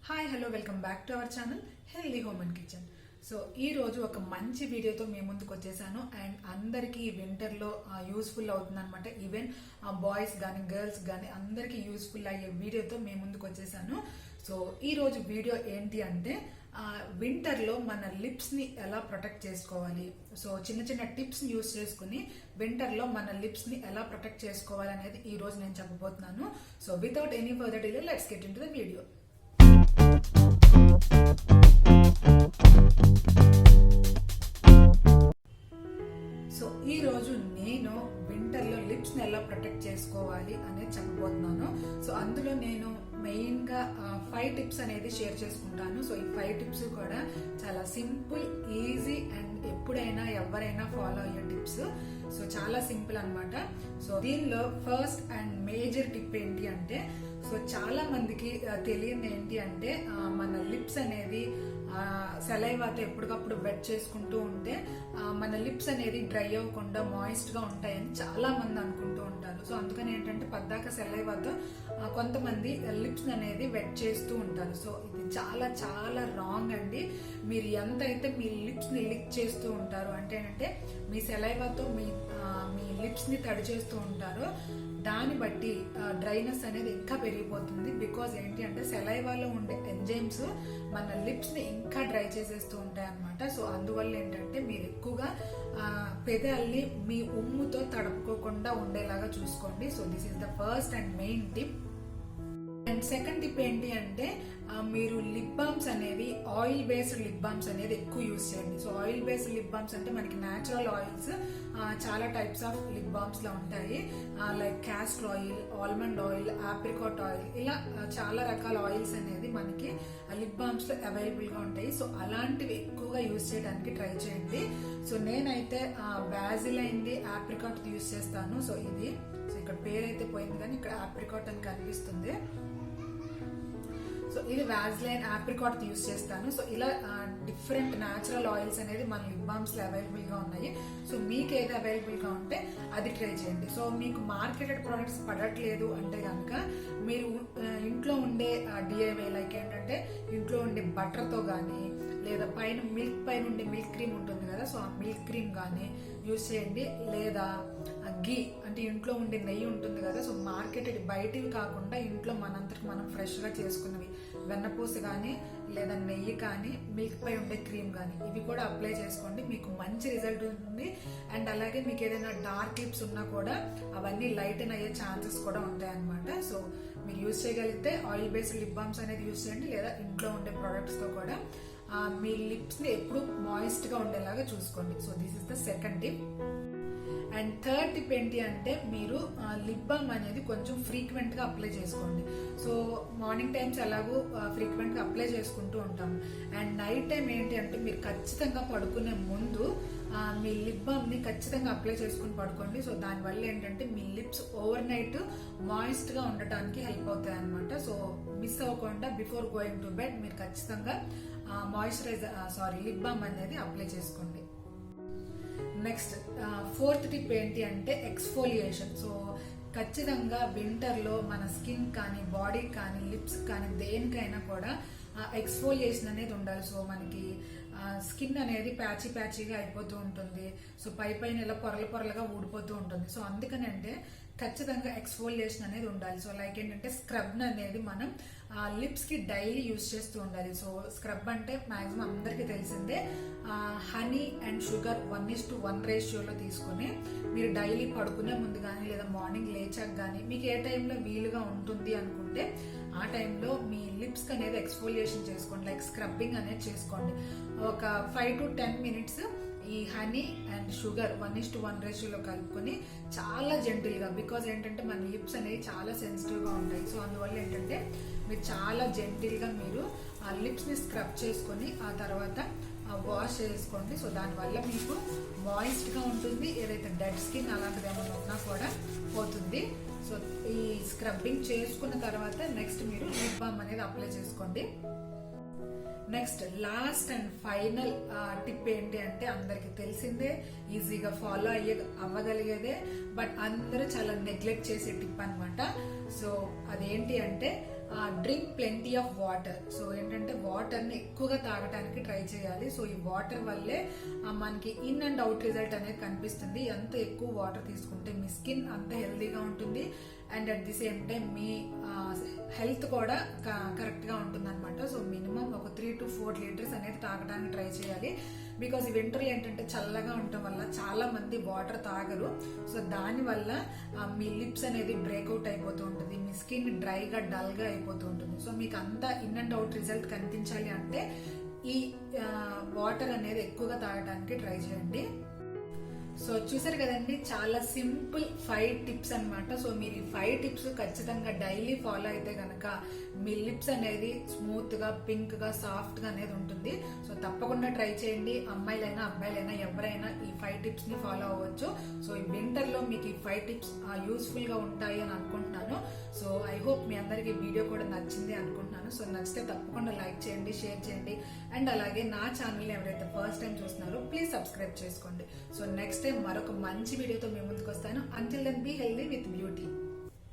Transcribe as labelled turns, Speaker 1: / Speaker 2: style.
Speaker 1: Hi hello welcome back to our channel healthy home and kitchen. So ఈ రోజు ఒక మంచి వీడియోతో మేము ముందుకు వచ్చేసాను అండ్ అందరికీ వింటర్లో యూస్ఫుల్ అవుతుంది అనమాట. ఈవెన్ బాయ్స్ కానీ గర్ల్స్ కానీ అందరికీ యూస్ఫుల్ అయ్యే వీడియోతో మేము ముందుకు వచ్చేసాను. సో ఈ రోజు వీడియో ఏంటి అంటే వింటర్లో మన లిప్స్ని ఎలా ప్రొటెక్ట్ చేసుకోవాలి. సో చిన్న చిన్న టిప్స్ యూస్ చేసుకుని వింటర్లో మన లిప్స్ని ఎలా ప్రొటెక్ట్ చేసుకోవాలి అనేది ఈ రోజు నేను చెప్పబోతున్నాను. So without any further delay let's get in to the video. So ఈ రోజు నేను వింటర్లో లిప్స్ని ఎలా ప్రొటెక్ట్ చేసుకోవాలి అనేది చెప్పబోతున్నాను. సో అందులో నేను మెయిన్గా 5 టిప్స్ అనేది షేర్ చేసుకుంటాను. సో ఈ 5 టిప్స్ కూడా చాలా సింపుల్, ఈజీ అండ్ ఎప్పుడైనా ఎవరైనా ఫాలో అయ్యే టిప్స్. సో చాలా సింపుల్ అనమాట. సో దీనిలో ఫస్ట్ అండ్ మేజర్ టిప్ ఏంటి అంటే, సో చాలా మందికి తెలియదు ఏంటి అంటే మన లిప్స్ అనేది సలైవాతో ఎప్పటికప్పుడు వెట్ చేసుకుంటూ ఉంటే మన లిప్స్ అనేది డ్రై అవ్వకుండా మాయిస్ట్గా ఉంటాయని చాలా మంది అనుకుంటూ ఉంటారు. సో అందుకని ఏంటంటే పద్దాక సలైవాతో కొంతమంది లిప్స్ అనేది వెట్ చేస్తూ ఉంటారు. సో ఇది చాలా చాలా రాంగ్ అండి. మీరు ఎంత అయితే మీ లిప్స్ని లిక్ చేస్తూ ఉంటారు అంటే ఏంటంటే మీ సలైవాతో మీ లిప్స్ని తడి చేస్తూ ఉంటారో దాన్ని బట్టి డ్రైనెస్ అనేది ఇంకా పెరిగిపోతుంది. బికాజ్ ఏంటి అంటే సలైవాలో ఉండే ఎంజైమ్స్ మన లిప్స్ని ఇంకా డ్రై చేసేస్తూ ఉంటాయి అనమాట. సో అందువల్ల ఏంటంటే మీరు ఎక్కువగా పెదాల్ని మీ ఉమ్ముతో తడుపుకోకుండా ఉండేలాగా చూసుకోండి. So this is the first and main tip. And second tip ఏంటి అంటే మీరు లిప్ బామ్స్ అనేవి ఆయిల్ బేస్డ్ లిప్ బామ్స్ అనేది ఎక్కువ యూజ్ చేయండి. So oil based lip balms అంటే మనకి న్యాచురల్ ఆయిల్స్ చాలా టైప్స్ ఆఫ్ లిప్ బామ్స్ లో ఉంటాయి. Like castor oil, almond oil, apricot oil, ఇలా చాలా రకాల ఆయిల్స్ అనేది మనకి లిప్ బామ్స్ లో అవైలబుల్ గా ఉంటాయి. సో అలాంటివి ఎక్కువగా యూజ్ చేయడానికి ట్రై చేయండి. సో నేనైతే వాజిలైన్ది ఆప్రికాట్ యూజ్ చేస్తాను. సో ఇది ఇక్కడ పేరైతే పోయింది కానీ ఇక్కడ ఆప్రికాట్ అని కనిపిస్తుంది. సో ఇది వాజిలైన్ ఆప్రికాట్ యూజ్ చేస్తాను. సో ఇలా డిఫరెంట్ న్యాచురల్ ఆయిల్స్ అనేది మన లిప్ బామ్స్ లో అవైలబుల్ గా ఉన్నాయి. సో మీకు ఏది అవైలబుల్ గా ఉంటే అది ట్రై చేయండి. సో మీకు మార్కెటెడ్ ప్రొడక్ట్స్ పడట్లేదు అంటే కనుక మీరు ఇంట్లో ఉండే డిఐవై లైక్ ఏంటంటే ఇంట్లో ఉండే బటర్తో కానీ లేదా పైన మిల్క్ పైన ఉండే మిల్క్ క్రీమ్ ఉంటుంది కదా, సో ఆ మిల్క్ క్రీమ్ కానీ యూజ్ చేయండి. లేదా గీ అంటే ఇంట్లో ఉండే నెయ్యి ఉంటుంది కదా, సో మార్కెటెడ్ బయటివి కాకుండా ఇంట్లో మనంతటికి మనం ఫ్రెష్గా చేసుకున్నవి వెన్నపూస కానీ లేదా నెయ్యి కానీ మిల్క్ పై ఉండే క్రీమ్ కానీ ఇవి కూడా అప్లై చేసుకోండి. మీకు మంచి రిజల్ట్ ఉంటుంది. అండ్ అలాగే మీకు ఏదైనా డార్క్ లిప్స్ ఉన్నా కూడా అవన్నీ లైటన్ అయ్యే ఛాన్సెస్ కూడా ఉంటాయి అన్నమాట. సో మీరు యూజ్ చేయగలిగితే ఆయిల్ బేస్డ్ లిప్ బామ్స్ అనేది యూజ్ చేయండి. లేదా ఇంట్లో ఉండే ప్రొడక్ట్స్తో కూడా మీ లిప్స్ని ఎప్పుడు మాయిస్ట్గా ఉండేలాగా చూసుకోండి. So this is the second tip. And third tip ఏంటి అంటే మీరు లిప్ బామ్ అనేది కొంచెం ఫ్రీక్వెంట్గా అప్లై చేసుకోండి. సో మార్నింగ్ టైమ్స్ ఎలాగో ఫ్రీక్వెంట్గా అప్లై చేసుకుంటూ ఉంటాం. అండ్ నైట్ టైం ఏంటి అంటే మీరు ఖచ్చితంగా పడుకునే ముందు మీ లిప్ బామ్ని ఖచ్చితంగా అప్లై చేసుకుని పడుకోండి. సో దానివల్ల ఏంటంటే మీ లిప్స్ ఓవర్ నైట్ మాయిస్ట్గా ఉండటానికి హెల్ప్ అవుతాయి అనమాట. సో మిస్ అవ్వకుండా బిఫోర్ గోయింగ్ టు బెడ్ మీరు ఖచ్చితంగా లిప్ బామ్ అనేది అప్లై చేసుకోండి. నెక్స్ట్ ఫోర్త్ టిప్ ఏంటి అంటే ఎక్స్ఫోలియేషన్. సో ఖచ్చితంగా వింటర్లో మన స్కిన్ కానీ బాడీ కానీ లిప్స్ కానీ దేనికైనా కూడా ఎక్స్ఫోలియేషన్ అనేది ఉండాలి. సో మనకి స్కిన్ అనేది ప్యాచీగా అయిపోతూ ఉంటుంది. సో పైన ఇలా పొరలుగా ఊడిపోతూ ఉంటుంది. సో అందుకనంటే ఖచ్చితంగా ఎక్స్ఫోలియేషన్ అనేది ఉండాలి. సో లైక్ ఏంటంటే స్క్రబ్ అనేది మనం లిప్స్కి డైలీ యూజ్ చేస్తూ ఉండాలి. సో స్క్రబ్ అంటే మ్యాక్సిమం అందరికీ తెలిసిందే హనీ అండ్ షుగర్ 1:1 రేషియోలో తీసుకుని మీరు డైలీ పడుకునే ముందు కానీ లేదా మార్నింగ్ లేచాక కానీ మీకు ఏ టైంలో వీలుగా ఉంటుంది అనుకుంటే ఆ టైంలో మీ లిప్స్కి అనేది ఎక్స్ఫోలియేషన్ చేసుకోండి. లైక్ స్క్రబ్బింగ్ అనేది చేసుకోండి. ఒక 5 to 10 minutes ఈ హనీ అండ్ షుగర్ 1:1 రేషియోలో కలుపుకొని చాలా జెంటిల్గా, బికాజ్ ఏంటంటే మన లిప్స్ అనేవి చాలా సెన్సిటివ్గా ఉంటాయి. సో అందువల్ల ఏంటంటే మీరు చాలా జెంటిల్గా మీరు ఆ లిప్స్ని స్క్రబ్ చేసుకొని ఆ తర్వాత వాష్ చేసుకోండి. సో దానివల్ల మీకు మాయిస్ట్గా ఉంటుంది. ఏదైతే డెడ్ స్కిన్ అలాంటిది ఏమైనా ఉన్నా కూడా పోతుంది. సో ఈ స్క్రబ్బింగ్ చేసుకున్న తర్వాత నెక్స్ట్ మీరు లిప్ బామ్ అనేది అప్లై చేసుకోండి. Next last and final tip ఏంటి అంటే అందరికి తెలిసిందే, ఈజీగా ఫాలో అవ్వగలిగేదే, బట్ అందరూ చాలా నెగ్లెక్ట్ చేసే టిప్ అనమాట. సో అదేంటి అంటే drink plenty of water. So ఏంటంటే వాటర్ని ఎక్కువగా తాగడానికి ట్రై చేయాలి. సో ఈ వాటర్ వల్లే మనకి ఇన్ అండ్ అవుట్ రిజల్ట్ అనేది కనిపిస్తుంది. ఎంత ఎక్కువ వాటర్ తీసుకుంటే మీ స్కిన్ అంత హెల్తీగా ఉంటుంది and at the same time me health కూడా కరెక్ట్ గా ఉంటుంది అనమాట. సో మినిమం ఒక 3 to 4 లీటర్స్ అనేది తాగడానికి ట్రై చేయాలి. బికాస్ ఈ వింటర్లో ఏంటంటే చల్లగా ఉండటం వల్ల చాలా మంది వాటర్ తాగరు. సో దాని వల్ల మీ లిప్స్ అనేది బ్రేక్అవుట్ అయిపోతూ ఉంటుంది, మీ స్కిన్ డ్రైగా డల్గా అయిపోతూ ఉంటుంది. సో మీకు అంతా ఇన్ అండ్ అవుట్ రిజల్ట్ కనిపించాలి అంటే ఈ వాటర్ అనేది ఎక్కువగా తాగడానికి ట్రై చేయండి. సో చూసారు కదండి, చాలా సింపుల్ 5 టిప్స్ అన్నమాట. సో మీరు ఈ 5 టిప్స్ ఖచ్చితంగా డైలీ ఫాలో అయితే గనక మీ లిప్స్ అనేది స్మూత్ గా, పింక్ గా, సాఫ్ట్ గా అనేది ఉంటుంది. సో తప్పకుండా ట్రై చేయండి. అమ్మాయిలైనా అబ్బాయిలైనా ఎవరైనా ఈ 5 టిప్స్ ని ఫాలో అవ్వచ్చు. సో ఈ వింటర్ లో మీకు ఈ 5 టిప్స్ యూస్ఫుల్ గా ఉంటాయి అని అనుకుంటున్నాను. సో ఐ హోప్ మీ అందరికి వీడియో కూడా నచ్చింది అనుకుంటున్నాను. సో నచ్చితే తప్పకుండా లైక్ చేయండి, షేర్ చేయండి అండ్ అలాగే నా ఛానల్ ని ఎవరైతే ఫస్ట్ టైం చూస్తున్నారో ప్లీజ్ సబ్స్క్రైబ్ చేసుకోండి. సో నెక్స్ట్ టైం మరొక మంచి వీడియోతో మీ ముందుకు వస్తాను. Until then be healthy with beauty.